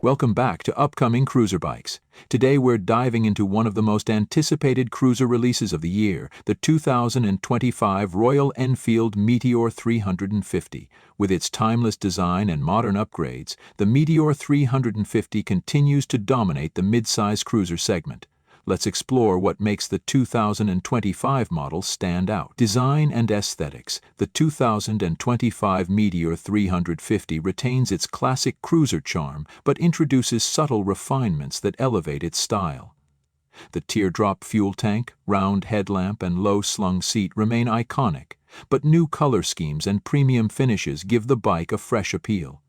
Welcome back to Upcoming Cruiser Bikes. Today we're diving into one of the most anticipated cruiser releases of the year, the 2025 Royal Enfield Meteor 350. With its timeless design and modern upgrades, the Meteor 350 continues to dominate the mid-size cruiser segment. Let's explore what makes the 2025 model stand out. Design and aesthetics. The 2025 Meteor 350 retains its classic cruiser charm but introduces subtle refinements that elevate its style. The teardrop fuel tank, round headlamp, and low-slung seat remain iconic, but new color schemes and premium finishes give the bike a fresh appeal.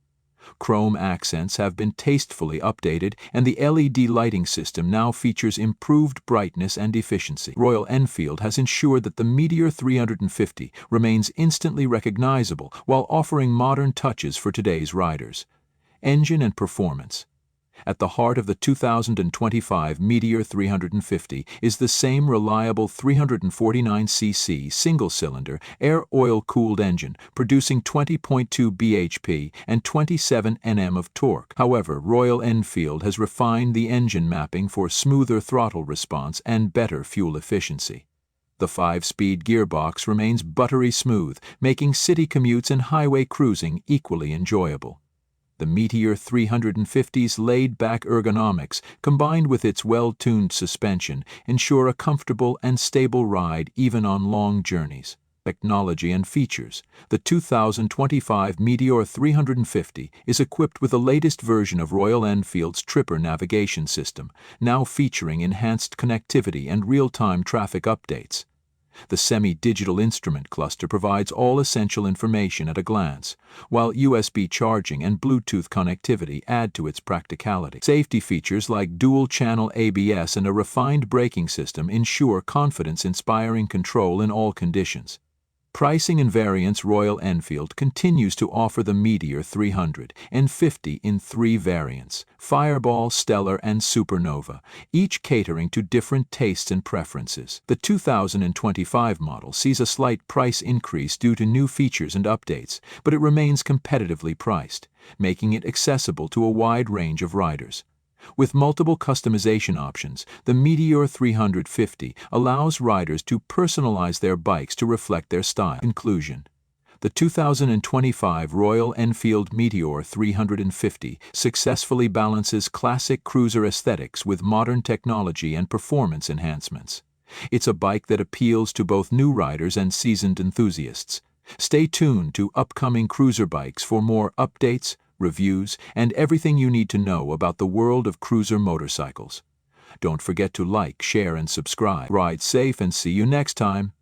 Chrome accents have been tastefully updated, and the LED lighting system now features improved brightness and efficiency. Royal Enfield has ensured that the Meteor 350 remains instantly recognizable while offering modern touches for today's riders. Engine and performance. At the heart of the 2025 Meteor 350 is the same reliable 349cc single-cylinder, air-oil-cooled engine, producing 20.2 bhp and 27 Nm of torque. However, Royal Enfield has refined the engine mapping for smoother throttle response and better fuel efficiency. The 5-speed gearbox remains buttery smooth, making city commutes and highway cruising equally enjoyable. The Meteor 350's laid-back ergonomics, combined with its well-tuned suspension, ensure a comfortable and stable ride even on long journeys. Technology and features. The 2025 Meteor 350 is equipped with the latest version of Royal Enfield's Tripper navigation system, now featuring enhanced connectivity and real-time traffic updates. The semi-digital instrument cluster provides all essential information at a glance, while USB charging and Bluetooth connectivity add to its practicality. Safety features like dual-channel ABS and a refined braking system ensure confidence-inspiring control in all conditions. Pricing and variants. Royal Enfield continues to offer the Meteor 350 in 3 variants: Fireball, Stellar, and Supernova, each catering to different tastes and preferences. The 2025 model sees a slight price increase due to new features and updates, but it remains competitively priced, making it accessible to a wide range of riders. With multiple customization options, the Meteor 350 allows riders to personalize their bikes to reflect their style. Conclusion. The 2025 Royal Enfield Meteor 350 successfully balances classic cruiser aesthetics with modern technology and performance enhancements. It's a bike that appeals to both new riders and seasoned enthusiasts. Stay tuned to Upcoming Cruiser Bikes for more updates, reviews, and everything you need to know about the world of cruiser motorcycles. Don't forget to like, share, and subscribe. Ride safe and see you next time.